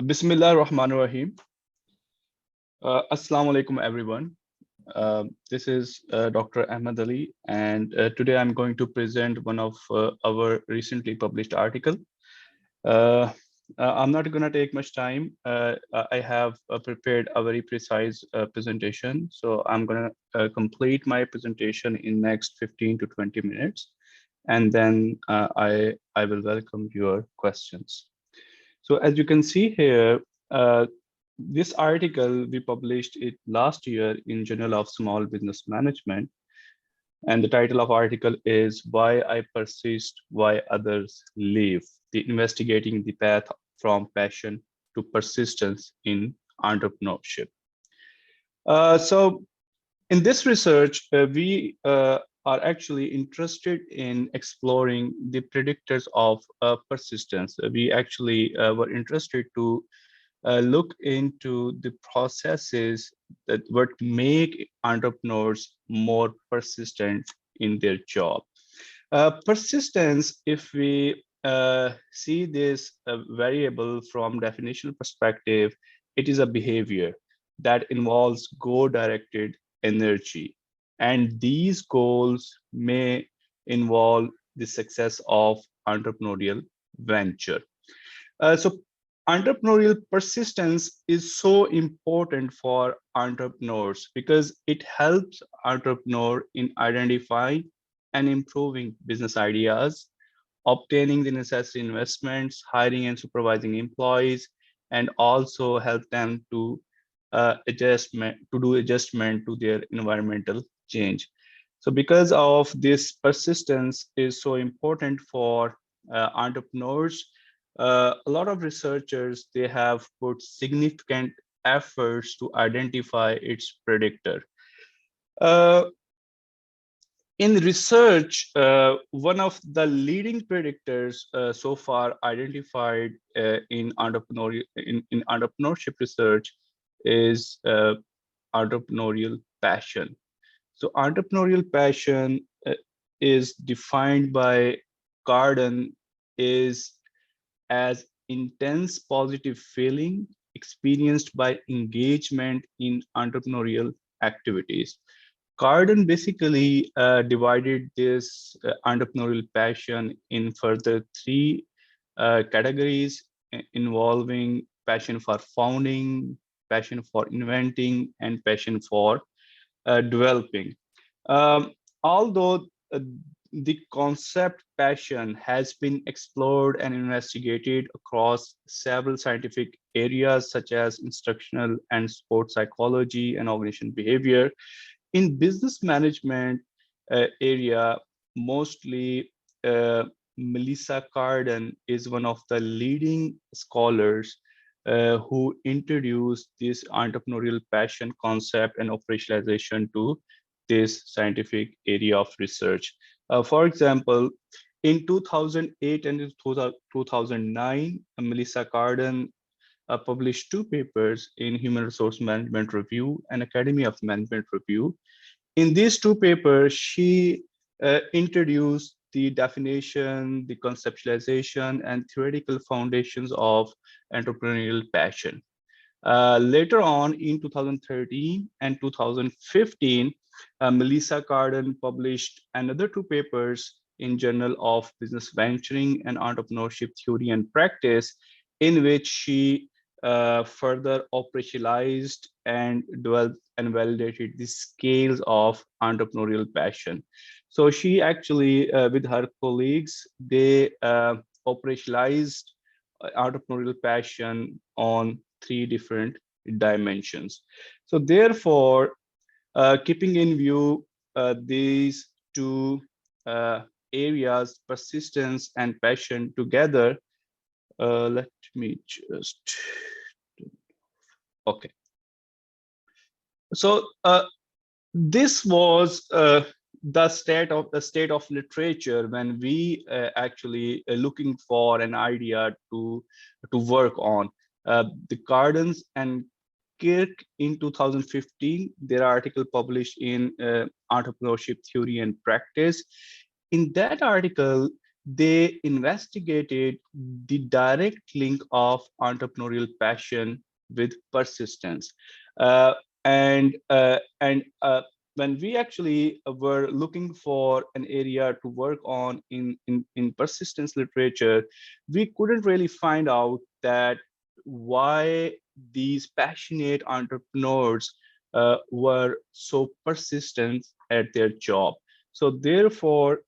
Bismillah ar-Rahman ar-Rahim. Assalamu alaikum, everyone. This is Dr. Ahmed Ali, and today I'm going to present one of our recently published article. Uh, I'm not going to take much time. I have prepared a very precise presentation, so I'm going to complete my presentation in next 15 to 20 minutes, and then I will welcome your questions. So as you can see here, this article, we published it last year in Journal of Small Business Management. And the title of article is Why I Persist, Why Others Leave, the investigating the path from passion to persistence in entrepreneurship. So in this research, we are actually interested in exploring the predictors of persistence. We actually were interested to look into the processes that would make entrepreneurs more persistent in their job. Persistence, if we see this variable from definitional perspective, it is a behavior that involves goal-directed energy. And these goals may involve the success of entrepreneurial venture. So entrepreneurial persistence is so important for entrepreneurs because it helps entrepreneur in identifying and improving business ideas, obtaining the necessary investments, hiring and supervising employees, and also help them to do adjustment to their environmental change. So because of this, persistence is so important for entrepreneurs. A lot of researchers, they have put significant efforts to identify its predictor. Uh, in research, one of the leading predictors so far identified in entrepreneurship research is entrepreneurial passion. So entrepreneurial passion is defined by Carden is as intense positive feeling experienced by engagement in entrepreneurial activities. Carden basically divided this entrepreneurial passion in further three categories involving passion for founding, passion for inventing, and passion for developing. Although the concept passion has been explored and investigated across several scientific areas such as instructional and sports psychology and organization behavior, in business management area, mostly Melissa Carden is one of the leading scholars who introduced this entrepreneurial passion concept and operationalization to this scientific area of research. For example, in 2008 and 2009, Melissa Carden published two papers in Human Resource Management Review and Academy of Management Review. In these two papers, she introduced the definition, the conceptualization, and theoretical foundations of entrepreneurial passion. Later on in 2013 and 2015, Melissa Carden published another two papers in Journal of Business Venturing and Entrepreneurship Theory and Practice, in which she further operationalized and developed and validated the scales of entrepreneurial passion. So she actually, with her colleagues, they operationalized entrepreneurial passion on three different dimensions. So therefore, keeping in view these two areas, persistence and passion together, let me just, okay. So this was the state of literature when we actually looking for an idea to work on. The Cardens and Kirk in 2015, their article published in Entrepreneurship Theory and Practice. In that article, they investigated the direct link of entrepreneurial passion with persistence. Uh, and when we actually were looking for an area to work on in persistence literature, we couldn't really find out that why these passionate entrepreneurs were so persistent at their job. So therefore,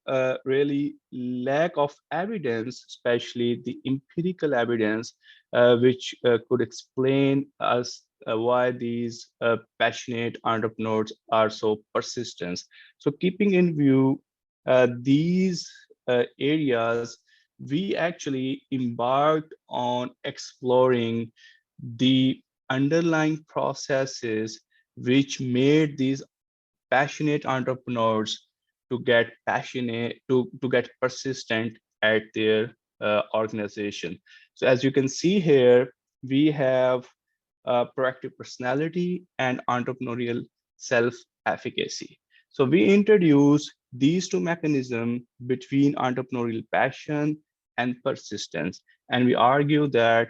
really lack of evidence, especially the empirical evidence, which could explain us why these passionate entrepreneurs are so persistent. So keeping in view these areas, we actually embarked on exploring the underlying processes which made these passionate entrepreneurs to get passionate to get persistent at their organization. So as you can see here, we have proactive personality and entrepreneurial self-efficacy. So we introduce these two mechanisms between entrepreneurial passion and persistence, and we argue that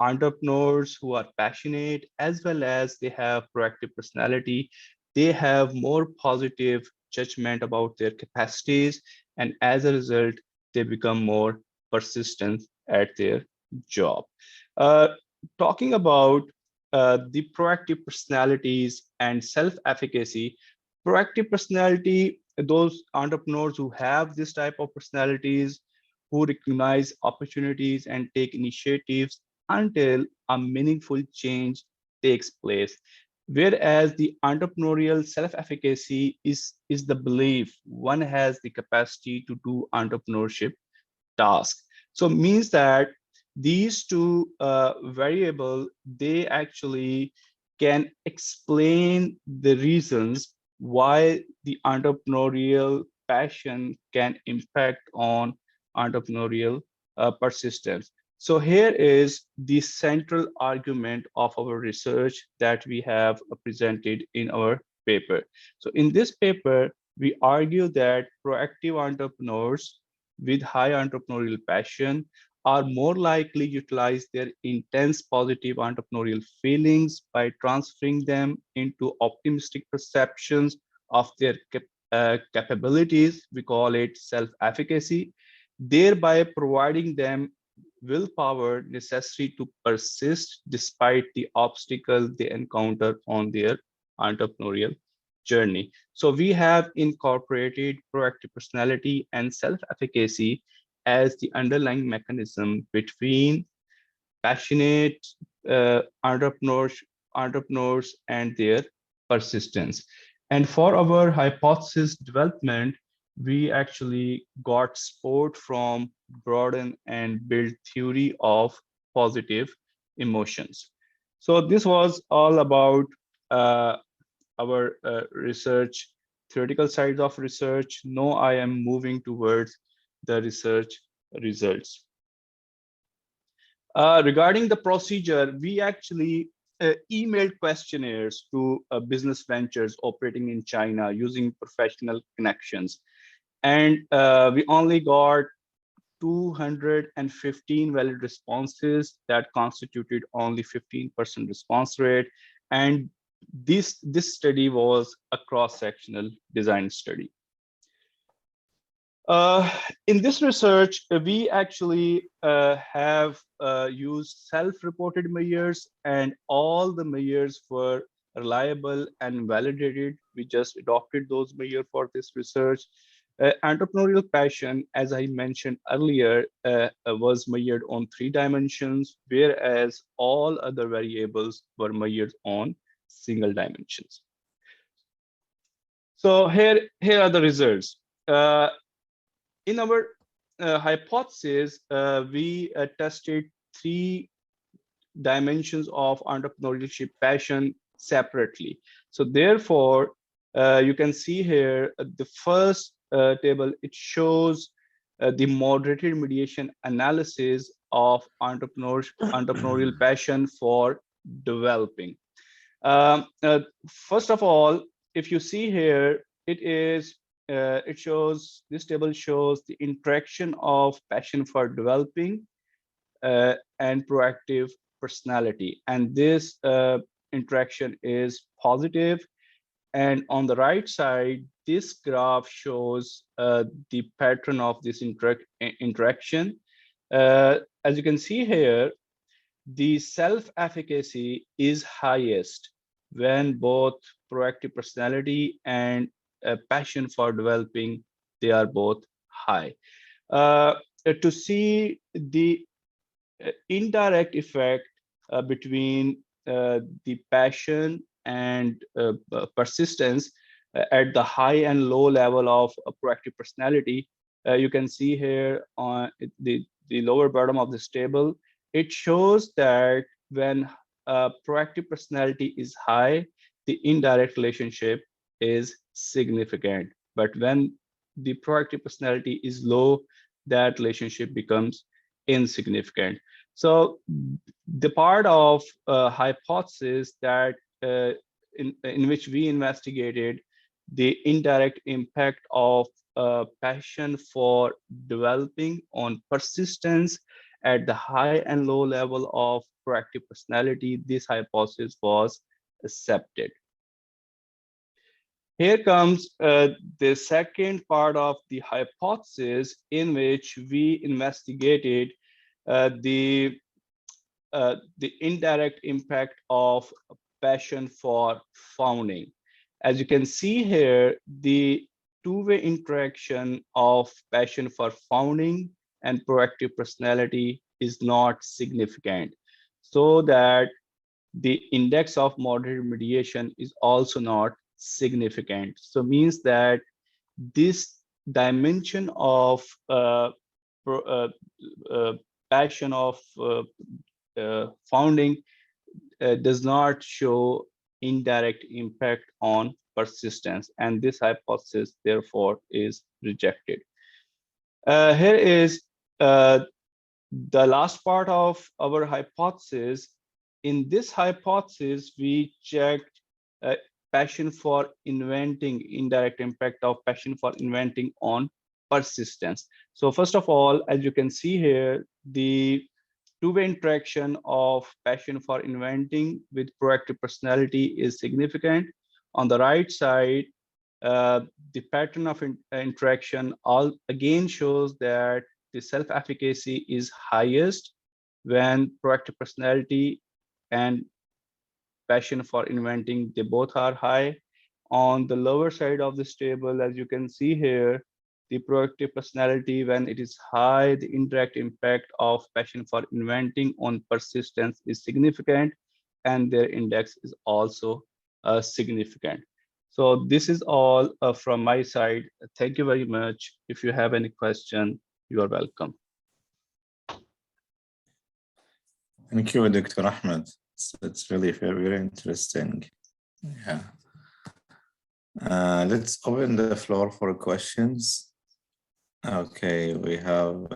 entrepreneurs who are passionate as well as they have proactive personality, they have more positive judgment about their capacities, and as a result they become more persistent at their job. uh, Talking about the proactive personalities and self-efficacy, proactive personality, those entrepreneurs who have this type of personalities, who recognize opportunities and take initiatives until a meaningful change takes place. Whereas the entrepreneurial self-efficacy is the belief one has the capacity to do entrepreneurship task. So means that these two variable, they actually can explain the reasons why the entrepreneurial passion can impact on entrepreneurial persistence. So here is the central argument of our research that we have presented in our paper. So in this paper, we argue that proactive entrepreneurs with high entrepreneurial passion are more likely utilize their intense positive entrepreneurial feelings by transferring them into optimistic perceptions of their capabilities. We call it self-efficacy, thereby providing them willpower necessary to persist despite the obstacle they encounter on their entrepreneurial journey. So we have incorporated proactive personality and self-efficacy as the underlying mechanism between passionate entrepreneurs and their persistence. And for our hypothesis development, we actually got support from broaden and build theory of positive emotions. So this was all about our research, theoretical sides of research. Now I am moving towards the research results. Regarding the procedure, we actually emailed questionnaires to business ventures operating in China using professional connections. And we only got 215 valid responses that constituted only 15% response rate. And this study was a cross-sectional design study. In this research, we actually have used self-reported measures, and all the measures were reliable and validated. We just adopted those measures for this research. Entrepreneurial passion, as I mentioned earlier, was measured on 3 dimensions, whereas all other variables were measured on single dimensions. So here are the results. In our hypothesis, we tested 3 dimensions of entrepreneurship passion separately. So therefore, you can see here the first table, it shows the moderated mediation analysis of entrepreneurial passion for developing. First of all, if you see here, it is this table shows the interaction of passion for developing and proactive personality. And this interaction is positive. And on the right side, this graph shows the pattern of this interaction. As you can see here, the self-efficacy is highest when both proactive personality and passion for developing, they are both high. To see the indirect effect between the passion and persistence at the high and low level of a proactive personality, you can see here on the lower bottom of this table, it shows that when proactive personality is high, the indirect relationship is significant. But when the proactive personality is low, that relationship becomes insignificant. So the part of hypothesis that in which we investigated the indirect impact of passion for developing on persistence at the high and low level of proactive personality, this hypothesis was accepted. Here comes the second part of the hypothesis, in which we investigated the indirect impact of passion for founding. As you can see here, the two-way interaction of passion for founding and proactive personality is not significant, so that the index of moderate mediation is also not significant. So means that this dimension of passion of founding does not show indirect impact on persistence, and this hypothesis therefore is rejected. Here is the last part of our hypothesis. In this hypothesis, we checked passion for inventing, indirect impact of passion for inventing on persistence. So first of all, as you can see here, the two-way interaction of passion for inventing with proactive personality is significant. On the right side, the pattern of interaction again shows that the self-efficacy is highest when proactive personality and passion for inventing, they both are high. On the lower side of this table, as you can see here, the proactive personality, when it is high, the indirect impact of passion for inventing on persistence is significant, and their index is also significant. So this is all from my side. Thank you very much. If you have any question, you are welcome. Thank you, Dr. Ahmed. It's really very interesting. Yeah. Let's open the floor for questions. Okay, we have,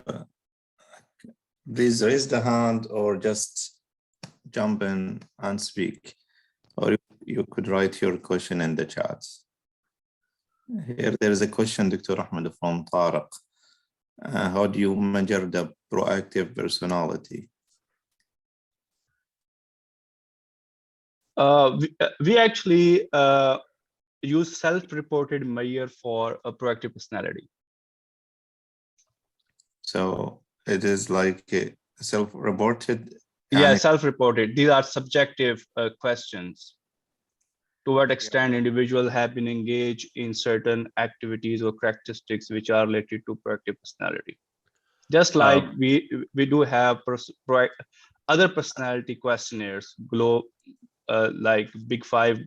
please raise the hand or just jump in and speak, or you could write your question in the chat. Here there is a question, Dr. Ahmed, from Tariq. How do you measure the proactive personality? We actually use self-reported measure for a proactive personality. So it is like self-reported? Yeah, self-reported. These are subjective questions. To what extent individuals have been engaged in certain activities or characteristics which are related to proactive personality. Just like we do have other personality questionnaires, like big 5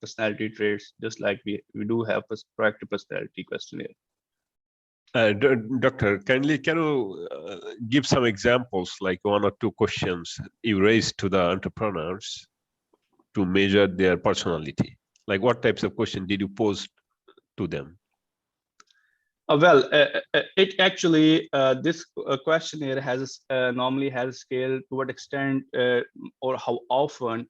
personality traits, just like we do have proactive personality questionnaire. Doctor, can you give some examples, like 1 or 2 questions you raised to the entrepreneurs to measure their personality? Like what types of questions did you pose to them? Well, it actually, this questionnaire has normally has a scale to what extent or how often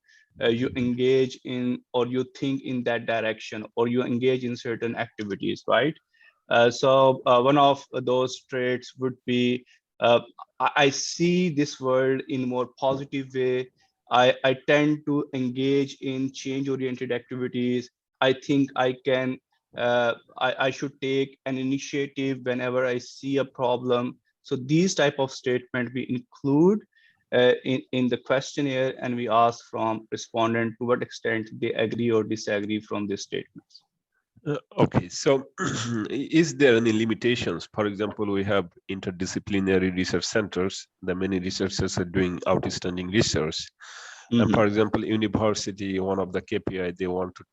you engage in or you think in that direction, or you engage in certain activities, right? One of those traits would be I see this world in more positive way. I tend to engage in change-oriented activities. I think I can. I should take an initiative whenever I see a problem. So these type of statement we include in the questionnaire, and we ask from respondent to what extent they agree or disagree from these statements. Okay, so is there any limitations? For example, we have interdisciplinary research centers. The many researchers are doing outstanding research. And for example, university, one of the KPI, they want to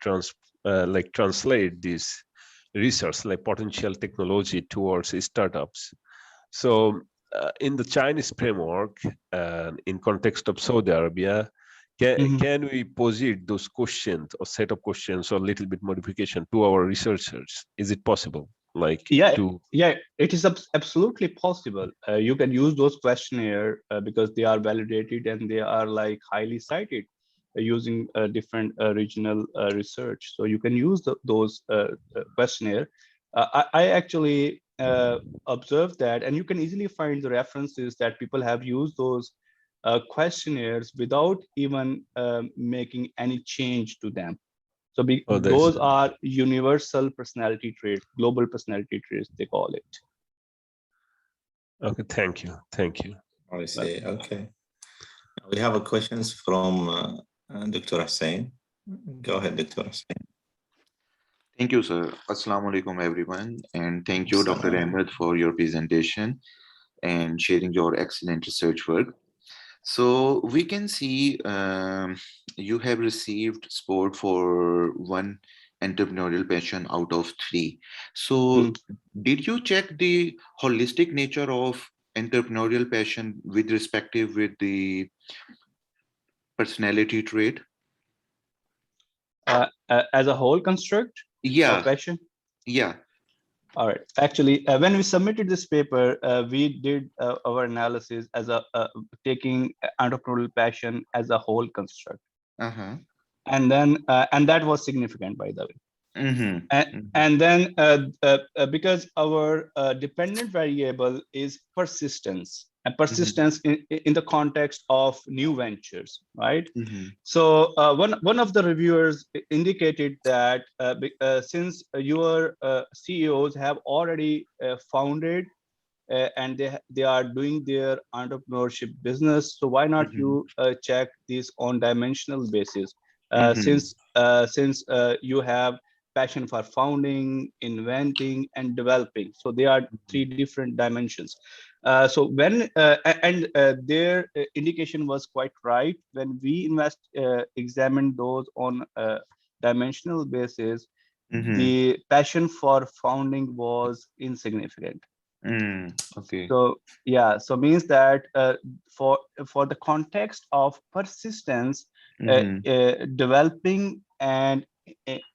translate this research, like potential technology, towards startups. So in the Chinese framework, in context of Saudi Arabia, can we posit those questions or set of questions or a little bit modification to our researchers? Is it possible? Yeah, it is absolutely possible. You can use those questionnaire because they are validated and they are like highly cited using different regional research. So you can use those questionnaire. I actually observed that, and you can easily find the references that people have used those questionnaires without even making any change to them. So those are universal personality traits, global personality traits, they call it. Okay, thank you. Thank you. I see. Okay. We have a questions from Dr. Hussain. Go ahead, Dr. Hussain. Thank you, sir. Assalamu alaikum, everyone. And thank you, Dr. Ahmed, for your presentation and sharing your excellent research work. So we can see you have received support for one entrepreneurial passion out of 3. So did you check the holistic nature of entrepreneurial passion with respective with the personality trait? As a whole construct? Yeah. Passion? Yeah. All right. Actually, when we submitted this paper, we did our analysis as taking entrepreneurial passion as a whole construct. And then, and that was significant, by the way. And then, because our dependent variable is persistence, and persistence in the context of new ventures, right? So one of the reviewers indicated that since your CEOs have already founded and they are doing their entrepreneurship business, so why not you check this on dimensional basis? Since you have passion for founding, inventing, and developing. So they are 3 different dimensions. So when their indication was quite right. When we examined those on a dimensional basis, the passion for founding was insignificant. Okay. So yeah, so means that for the context of persistence, developing and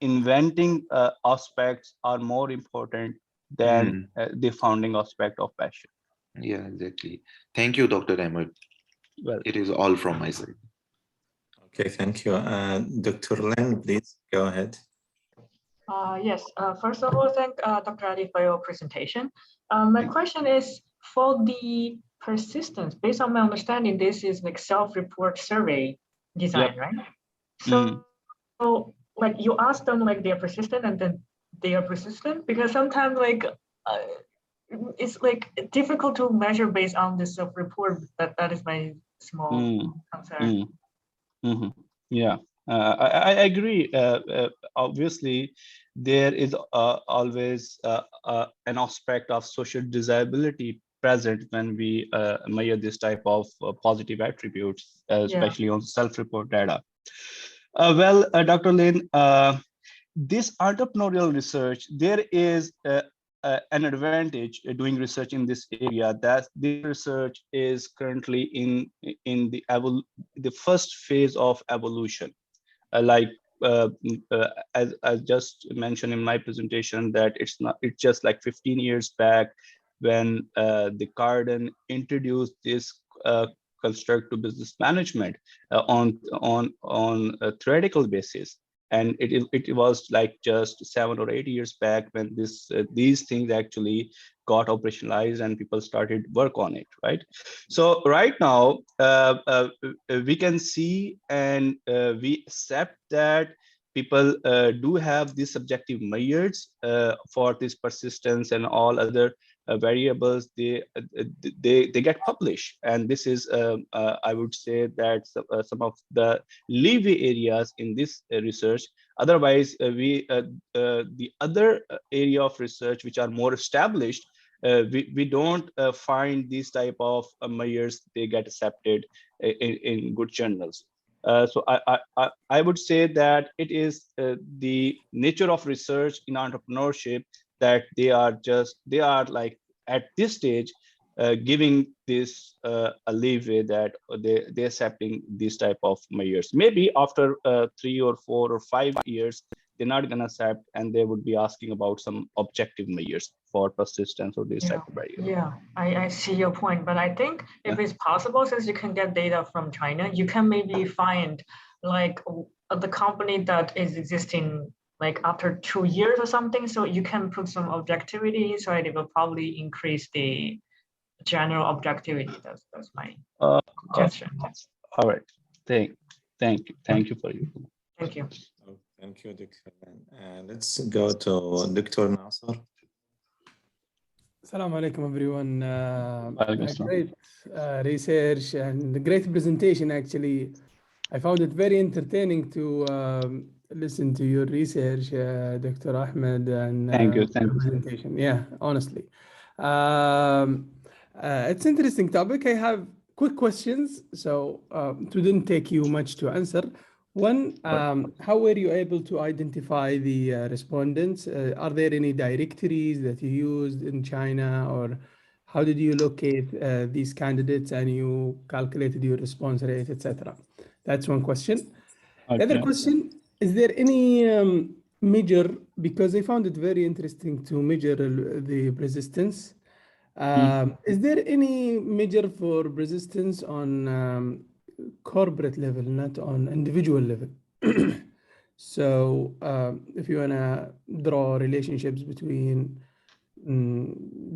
inventing aspects are more important than the founding aspect of passion. Yeah, exactly. Thank you, Dr. Ahmed. Well, it is all from my side. Okay, thank you. Dr. Len, please go ahead. Yes, first of all, thank Dr. Ali for your presentation. My question is for the persistence, based on my understanding, this is like self-report survey design, right? So like you ask them like they're persistent and then they are persistent, because sometimes like it's like difficult to measure based on the self-report. That is my small concern. Yeah, I agree. Obviously, there is always an aspect of social desirability present when we measure this type of positive attributes, especially on self-report data. Well, Dr. Lin, this entrepreneurial research, there is an advantage doing research in this area, that this research is currently in the first phase of evolution. As I just mentioned in my presentation, that it's just like 15 years back when the Carden introduced this construct to business management on a theoretical basis. and it was like just 7 or 8 years back when these things actually got operationalized and people started work on it, right? So right now we can see and we accept that people do have these subjective measures for this persistence and all other variables. They get published, and this is I would say that some of the leeway areas in this research. Otherwise, the other area of research which are more established, we don't find these type of measures. They get accepted in good journals. So I would say that it is the nature of research in entrepreneurship that they are like at this stage giving this a leeway that they're accepting these type of measures. Maybe after 3 or 4 or 5 years, they're not going to accept, and they would be asking about some objective measures for persistence or this type of variable. Yeah, I see your point, but I think if it's possible, since you can get data from China, you can maybe find like the company that is existing like after 2 years or something. So you can put some objectivity inside. It will probably increase the general objectivity. That's my suggestion. All right. Thank you for you. Thank you. Thank you, Dr. Let's go to Dr. Nasser. Assalamu alaikum, everyone. Alaikum Great research and great presentation, actually. I found it very entertaining to listen to your research, Dr. Ahmed, and Thank you. presentation. Yeah, honestly. It's an interesting topic. I have quick questions, so it didn't take you much to answer. One, how were you able to identify the respondents? Are there any directories that you used in China, or how did you locate these candidates and you calculated your response rate, etc.? That's one question. Okay. The other question, is there any measure, because I found it very interesting to measure the persistence. Is there any measure for persistence on corporate level, not on individual level? So if you want to draw relationships between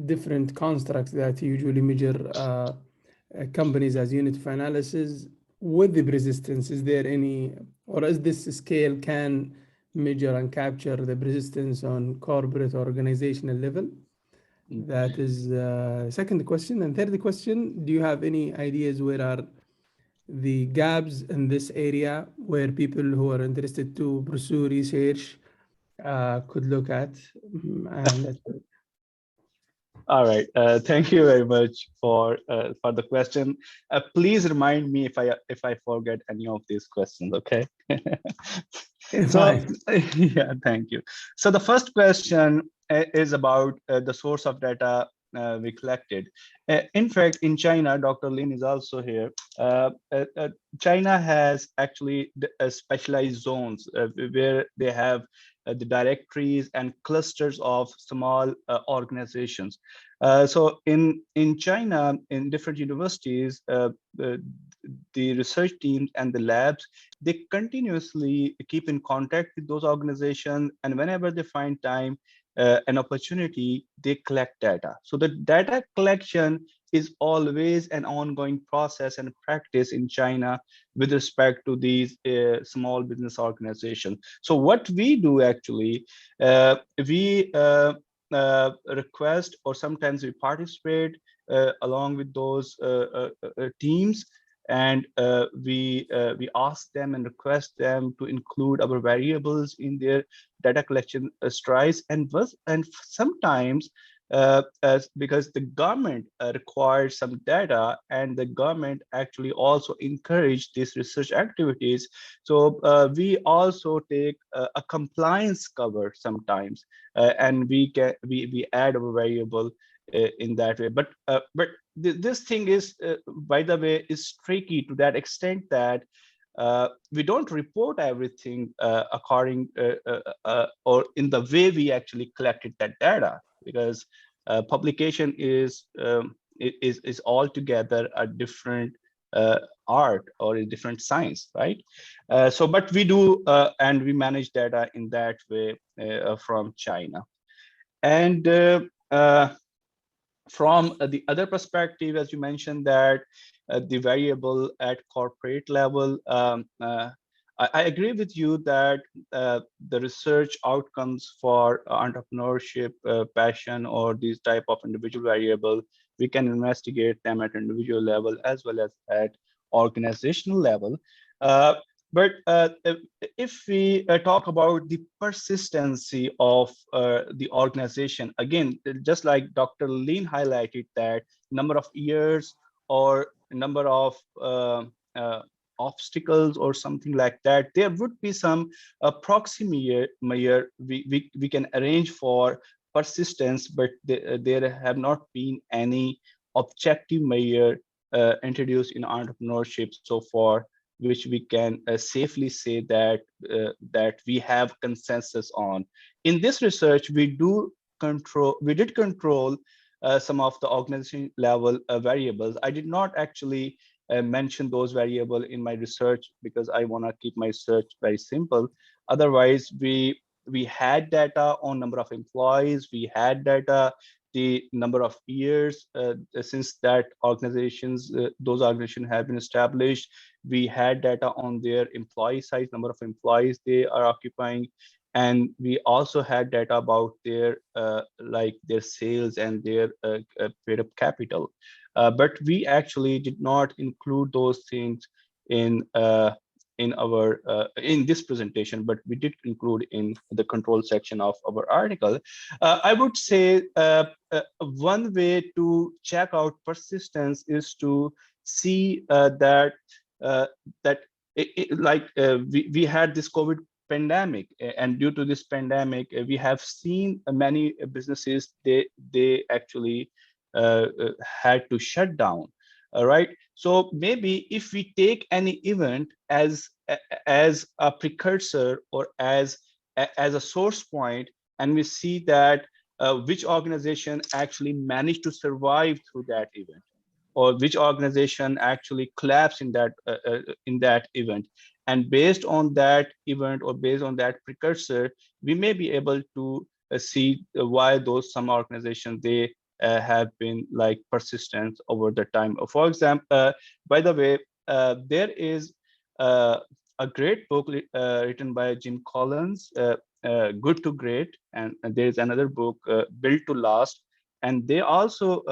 different constructs that usually measure companies as unit of analysis with the persistence, is there any, or is this scale can measure and capture the persistence on corporate or organizational level? That is second question. And third question, do you have any ideas where are the gaps in this area where people who are interested to pursue research could look at? And that's it. All right. Thank you very much for the question. Please remind me if I forget any of these questions. Okay. So yeah, thank you. So the first question is about the source of data we collected. In fact, in China, Dr. Lin is also here. China has actually specialized zones where they have the directories and clusters of small organizations. So in China, in different universities, the research teams and the labs, they continuously keep in contact with those organizations, and whenever they find time, an opportunity, they collect data. So the data collection is always an ongoing process and practice in China with respect to these small business organizations. So what we do actually, we request, or sometimes we participate along with those teams, and we ask them and request them to include our variables in their data collection strides, and sometimes because the government requires some data, and the government actually also encourage these research activities. So we also take a compliance cover sometimes, and we add our variable in that way. But this thing is, by the way, is tricky to that extent that we don't report everything according or in the way we actually collected that data, because publication is altogether a different art or a different science, right? So, but we do, and we manage data in that way from China. And from the other perspective, as you mentioned, that the variable at corporate level, I agree with you that the research outcomes for entrepreneurship, passion, or these type of individual variable, we can investigate them at individual level as well as at organizational level. But if we talk about the persistency of the organization, again, just like Dr. Lean highlighted, that number of years or number of obstacles or something like that, there would be some approximate measure we can arrange for persistence, but there have not been any objective measure introduced in entrepreneurship so far, which we can safely say that that we have consensus on. In this research, we did control some of the organization level variables. I did not actually mention those variables in my research because I want to keep my search very simple. Otherwise, we had data on number of employees, we had data the number of years since that those organizations have been established. We had data on their employee size, number of employees they are occupying, and we also had data about their like their sales and their paid up capital. But we actually did not include those things in our in this presentation, but we did include in the control section of our article. I would say one way to check out persistence is to see that we had this COVID pandemic, and due to this pandemic, we have seen many businesses they actually had to shut down. All right. So maybe if we take any event as a precursor or as a source point, and we see that which organization actually managed to survive through that event, or which organization actually collapsed in that event, and based on that event or based on that precursor, we may be able to see why those some organizations they have been like persistent over the time. For example, by the way, there is a great book written by Jim Collins, Good to Great, and there is another book, Built to Last. And they also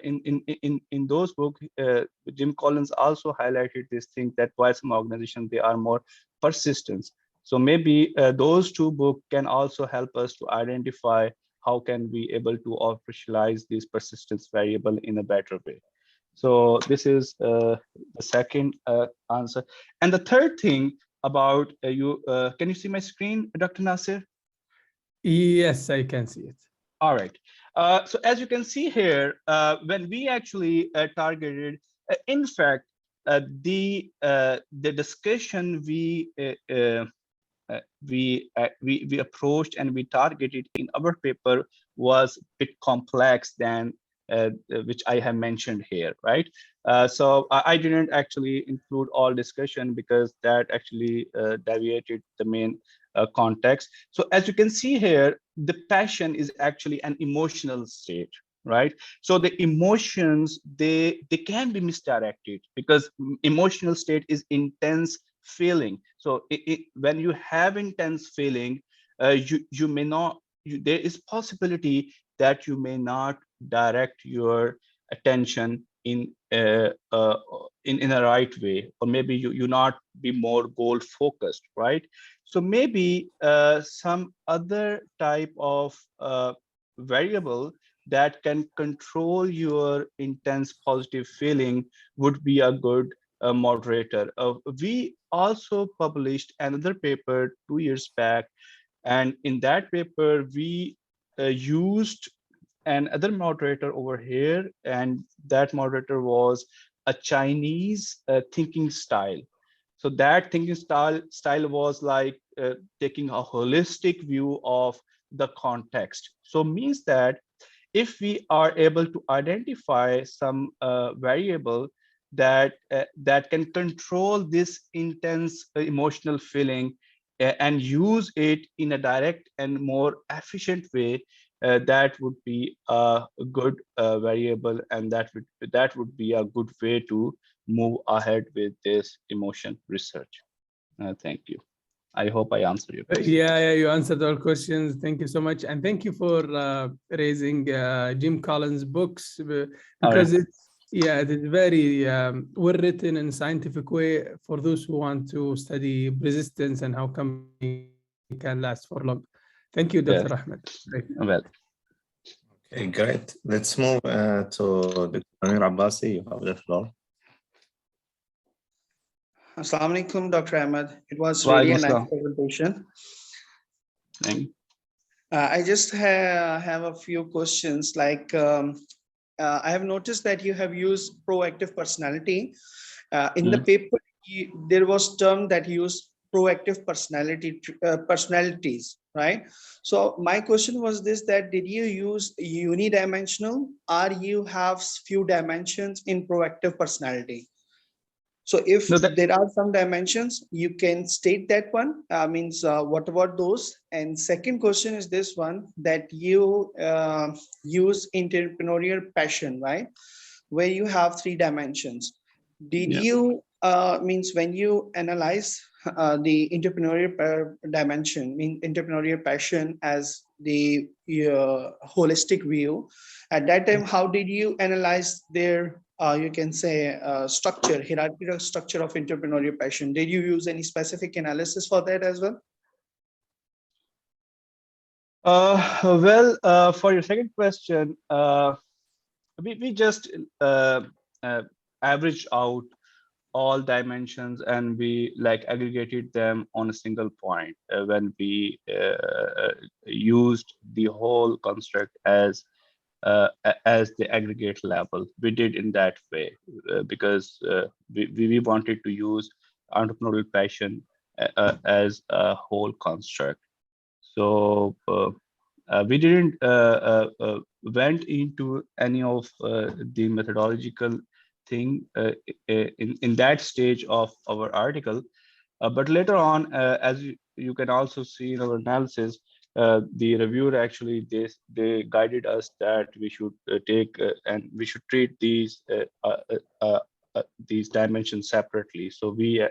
in those books, Jim Collins also highlighted this thing that why some organizations they are more persistent. So maybe those two books can also help us to identify how can we able to operationalize this persistence variable in a better way. So this is the second answer. And the third thing about can you see my screen, Dr. Nasir? Yes, I can see it. All right. So as you can see here, when we actually targeted, in fact, the discussion we approached and we targeted in our paper was a bit complex than which I have mentioned here, right? So I didn't actually include all discussion because that actually deviated the main context. So as you can see here, the passion is actually an emotional state, right? So the emotions, they can be misdirected because emotional state is intense feeling. So when you have intense feeling, you may not, there is possibility that you may not direct your attention in a right way, or maybe you not be more goal focused, right? So maybe some other type of variable that can control your intense positive feeling would be a good moderator. We also published another paper 2 years back, and in that paper we used another moderator over here, and that moderator was a Chinese thinking style. So that thinking style was like taking a holistic view of the context. So means that if we are able to identify some variable that can control this intense emotional feeling and use it in a direct and more efficient way, that would be a good variable, and that would be a good way to move ahead with this emotion research. Thank you. I hope I answered your question. Yeah, you answered all questions. Thank you so much. And thank you for raising Jim Collins' books, because it is very well written in a scientific way for those who want to study resistance and how company can last for long. Thank you, Dr. Ahmed. Well, okay, great. Let's move to Dr. Amir Abbasi. You have the floor. Assalamu alaikum, Dr. Ahmed. It was really a nice presentation. I just have a few questions. Like, I have noticed that you have used proactive personality. In the paper, there was term that used proactive personalities, right? So my question was this, that did you use unidimensional, or you have few dimensions in proactive personality? So if there are some dimensions, you can state that one, means what about those? And second question is this one, that you use entrepreneurial passion, right? Where you have 3 dimensions. Did you, means when you analyze the entrepreneurial dimension, entrepreneurial passion as the holistic view, at that time, how did you analyze their you can say structure, hierarchical structure of entrepreneurial passion? Did you use any specific analysis for that as well? Well, for your second question, we just averaged out all dimensions, and we like aggregated them on a single point when we used the whole construct as the aggregate level. We did in that way because we wanted to use entrepreneurial passion as a whole construct. So we didn't went into any of the methodological thing in that stage of our article, but later on, as you can also see in our analysis, the reviewer actually they guided us that we should take and we should treat these dimensions separately. So we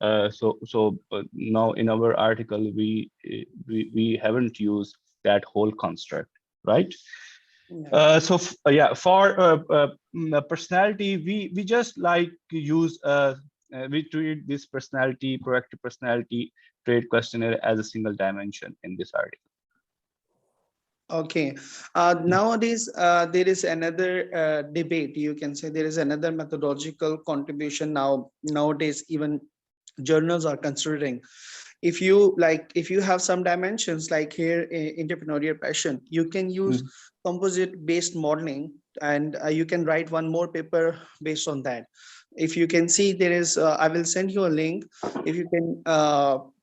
now in our article we haven't used that whole construct, right? For personality, we just like use we treat this personality, proactive personality trait questionnaire as a single dimension in this article. Okay. Nowadays, there is another debate. You can say there is another methodological contribution nowadays. Even journals are considering. If you have some dimensions like here, entrepreneurial passion, you can use composite based modeling, and you can write one more paper based on that. If you can see, there is I will send you a link. If you can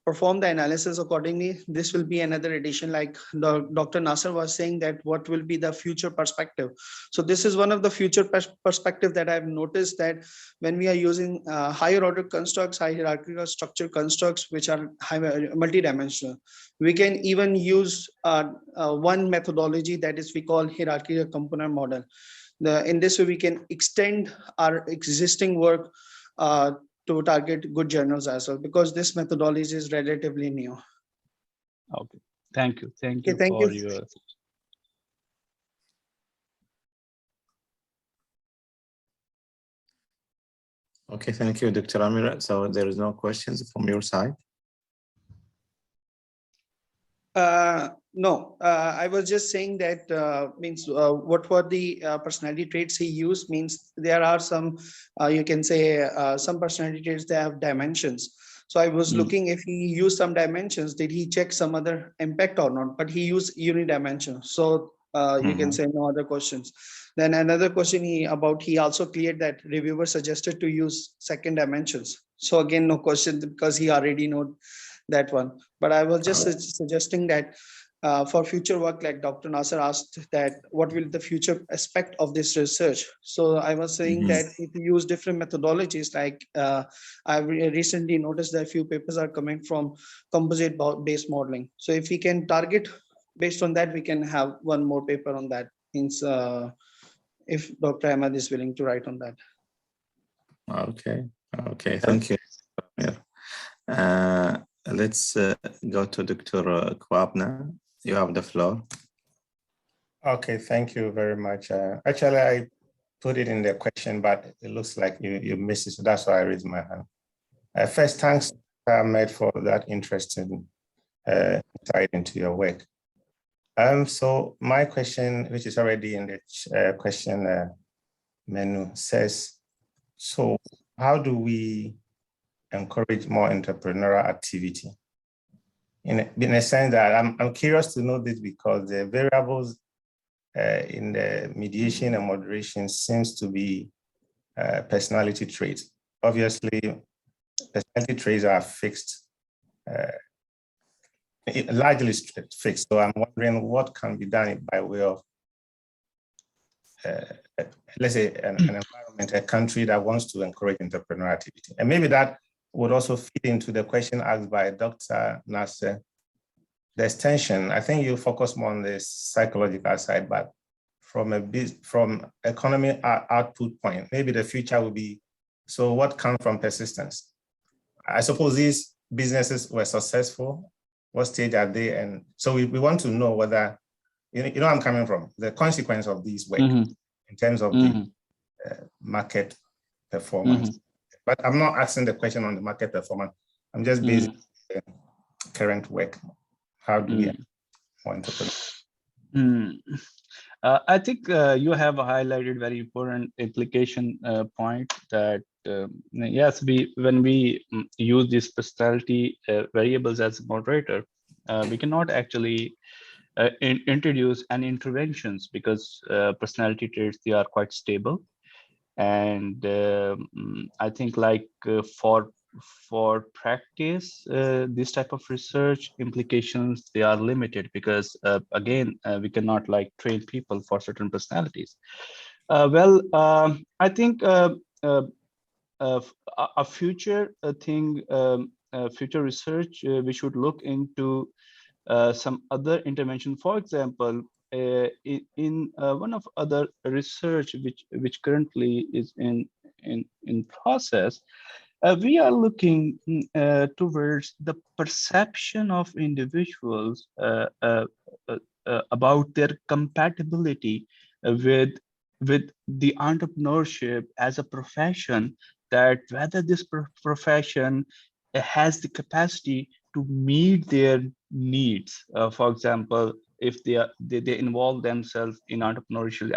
perform the analysis accordingly, this will be another edition. Like Dr. Nasser was saying, that what will be the future perspective. So this is one of the future perspective that I've noticed, that when we are using higher order constructs, high hierarchical structure constructs, which are multidimensional, we can even use one methodology that is we call hierarchical component model. In this way, we can extend our existing work to target good journals as well, because this methodology is relatively new. Okay, thank you. Thank you thank for you. your. Okay, thank you, Dr. Amir. So there is no questions from your side? No, I was just saying that means what were the personality traits he used, means there are some, you can say some personality traits, they have dimensions. So I was looking if he used some dimensions, did he check some other impact or not? But he used unidimensional. So you can say no other questions. Then another question he also cleared that reviewer suggested to use second dimensions. So again, no question, because he already know that one. But I was just suggesting that for future work, like Dr. Nasser asked that what will the future aspect of this research? So I was saying that if you use different methodologies, like I've recently noticed that a few papers are coming from composite based modeling. So if we can target based on that, we can have one more paper on that. Means if Dr. Ahmed is willing to write on that. Okay, okay, thank you. Let's go to Dr. Kwabna. You have the floor. Okay, thank you very much. Actually, I put it in the question, but it looks like you missed it, so that's why I raised my hand. First, thanks, Ahmed, for that interesting insight into your work. So my question, which is already in the question menu, says, so how do we encourage more entrepreneurial activity? In a sense that I'm curious to know this because the variables in the mediation and moderation seems to be personality traits. Obviously, personality traits are fixed, largely fixed. So I'm wondering what can be done by way of, let's say, an environment, a country that wants to encourage entrepreneurial activity. And maybe that would also fit into the question asked by Dr. Nasser. The extension, I think you focus more on the psychological side, but from economy output point, maybe the future will be, so what comes from persistence? I suppose these businesses were successful. What stage are they? And so we want to know whether, you know where I'm coming from, the consequence of these work in terms of the market performance. But I'm not asking the question on the market performance. I'm just basing the current work. How do we want to put it? I think you have highlighted very important implication point that yes, when we use these personality variables as a moderator, we cannot actually introduce any interventions because personality traits, they are quite stable. And I think like for practice, this type of research implications, they are limited because again, we cannot like train people for certain personalities. I think a future thing, future research, we should look into some other intervention. For example, in one of other research which currently is in process, we are looking towards the perception of individuals about their compatibility with the entrepreneurship as a profession, that whether this profession has the capacity to meet their needs. For example, if they involve themselves in entrepreneurial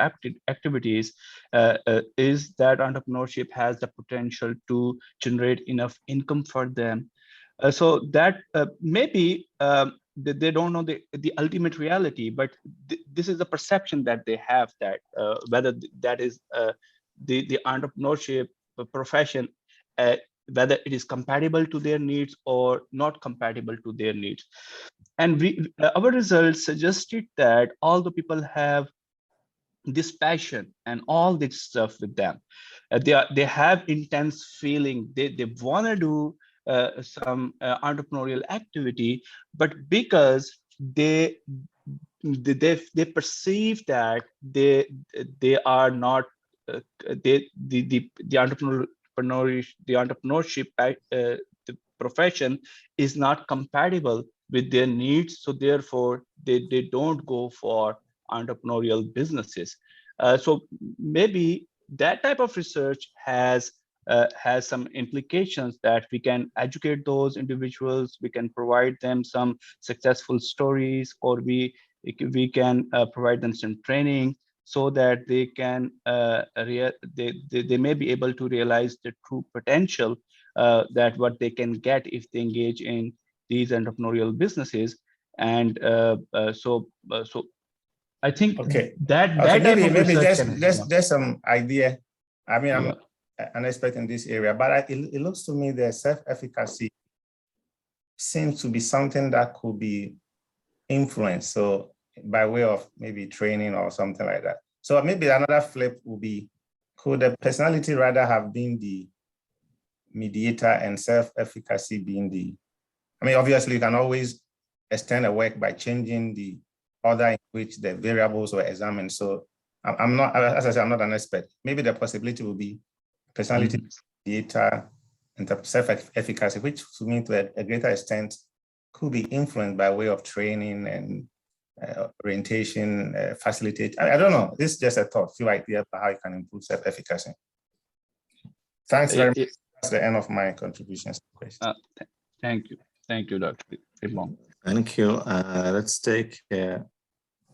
activities, is that entrepreneurship has the potential to generate enough income for them? So that maybe they don't know the ultimate reality, but this is the perception that they have, that whether that is the entrepreneurship profession, whether it is compatible to their needs or not compatible to their needs. And our results suggested that although people have this passion and all this stuff with them, they have intense feeling, they want to do some entrepreneurial activity, but because they perceive that they are not the entrepreneurship the profession is not compatible with their needs, so therefore they don't go for entrepreneurial businesses. So maybe that type of research has some implications, that we can educate those individuals, we can provide them some successful stories, or we can provide them some training so that they can they may be able to realize the true potential that what they can get if they engage in these entrepreneurial businesses. And so I think that maybe there's some idea. I mean, I'm an expert in this area, but it looks to me that self-efficacy seems to be something that could be influence? So by way of maybe training or something like that. So maybe another flip would be, could the personality rather have been the mediator and self-efficacy being the, I mean, obviously you can always extend a work by changing the order in which the variables were examined. So I'm not, as I said, I'm not an expert. Maybe the possibility will be personality, mediator, and self-efficacy, which to me to a greater extent could be influenced by way of training and orientation, facilitate. I don't know. This is just a thought, few ideas about how you can improve self-efficacy. Thanks very much. That's the end of my contributions to the question. Thank you. Thank you, Dr. Imam. Thank you. Let's take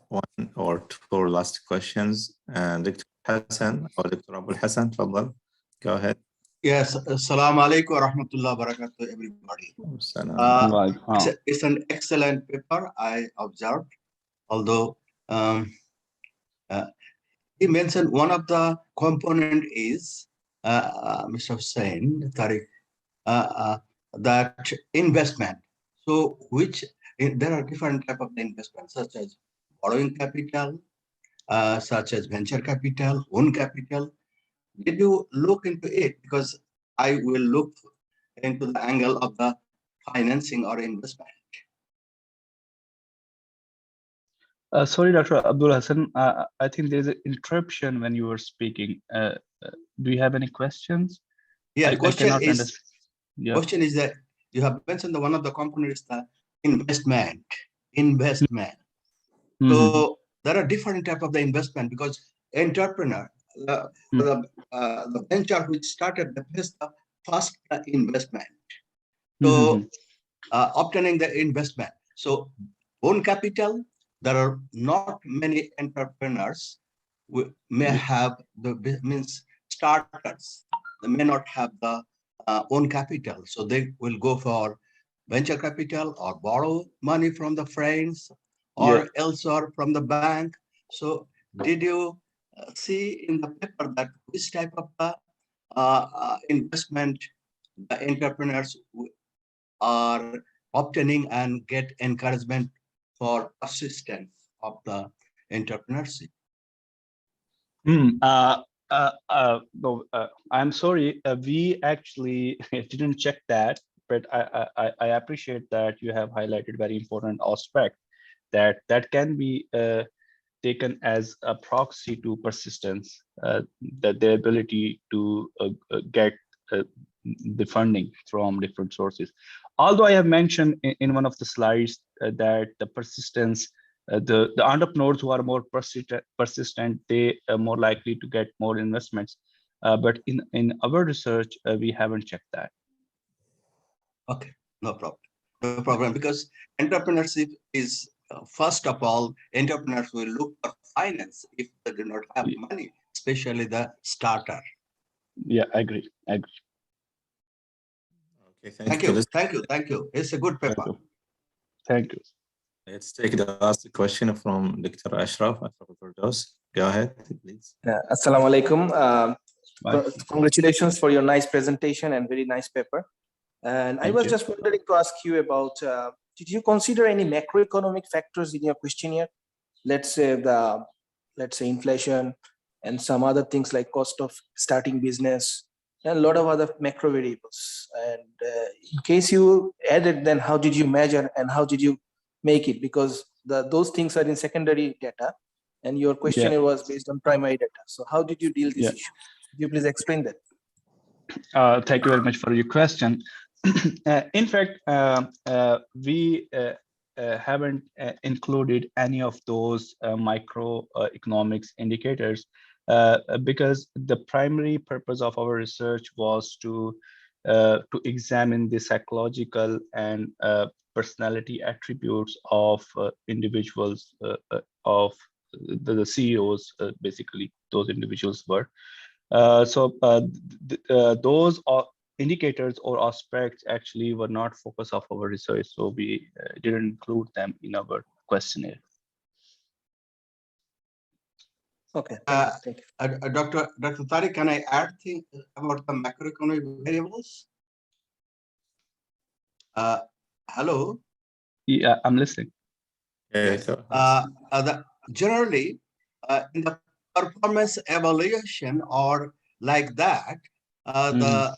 one or two last questions. Dr. Hassan or Dr. Abul Hassan, Fadal. Go ahead. Yes, Assalamu alaikum wa rahmatullahi wa barakatuh, everybody. It's an excellent paper, I observed, although he mentioned one of the component is, Mr. Hussain, Tariq, that investment. So there are different type of investments, such as borrowing capital, such as venture capital, own capital. Did you look into it? Because I will look into the angle of the financing or investment. Sorry, Dr. Abdul Hassan, I think there's an interruption when you were speaking. Do you have any questions? Yeah, question is that you have mentioned that one of the components is the investment. So there are different type of the investment, because entrepreneur, the venture which started the first investment. So obtaining the investment. So own capital, there are not many entrepreneurs who may have the starters. They may not have the own capital. So they will go for venture capital or borrow money from the friends or else or from the bank. So did you see in the paper that which type of investment the entrepreneurs are obtaining and get encouragement for persistence of the entrepreneurship? No, I'm sorry, we actually didn't check that, but I appreciate that you have highlighted very important aspect that can be taken as a proxy to persistence, that the ability to get the funding from different sources. Although I have mentioned in one of the slides that the persistence, the entrepreneurs who are more persistent, they are more likely to get more investments. But in our research, we haven't checked that. Okay, no problem. No problem, because entrepreneurship is, first of all, entrepreneurs will look for finance if they do not have money, especially the starter. Yeah, I agree. Okay, thank you. It's a good paper. Thank you. Let's take the last question from Dr. Ashraf. Go ahead, please. Assalamu alaikum. Congratulations for your nice presentation and very nice paper. And I was just wondering to ask you about, did you consider any macroeconomic factors in your questionnaire? Let's say inflation and some other things like cost of starting business and a lot of other macro variables. And in case you added, then how did you measure and how did you make it? Because those things are in secondary data and your questionnaire was based on primary data. So how did you deal with this issue? Could you please explain that? Thank you very much for your question. In fact, we haven't included any of those microeconomics indicators because the primary purpose of our research was to examine the psychological and personality attributes of individuals, of the CEOs, basically those individuals were. Those indicators or aspects actually were not focus of our research, so we didn't include them in our questionnaire. Okay, thank you. Dr. Tariq, can I add things about the macroeconomic variables? Hello? Yeah, I'm listening. Yes. Generally, in the performance evaluation or like that, the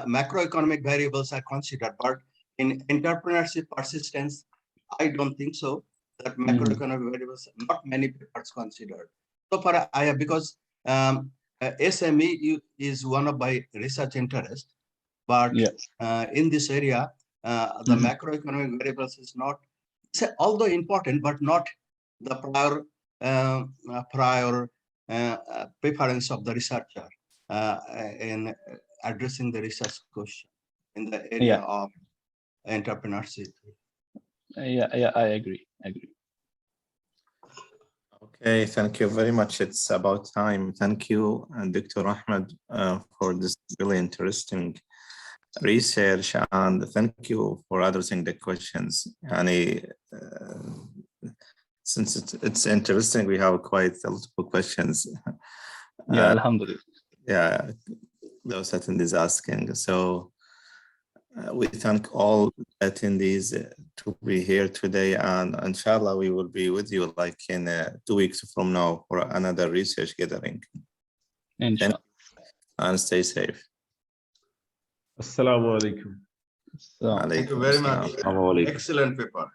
macroeconomic variables are considered, but in entrepreneurship persistence, I don't think so. That macroeconomic variables, not many papers considered. So far, because SME is one of my research interest, but in this area, the macroeconomic variables is not, although important, but not the prior preference of the researcher in addressing the research question in the area of entrepreneurship. I agree. Okay, thank you very much. It's about time. Thank you, Dr. Ahmed, for this really interesting research, and thank you for addressing the questions. And since it's interesting, we have quite a lot of questions. Alhamdulillah. Yeah, those attendees asking. So we thank all attendees to be here today, and inshallah we will be with you like in 2 weeks from now for another research gathering. Inshallah. And stay safe. Assalamu alaikum. Alaikum Thank you very much. assalam. Excellent paper.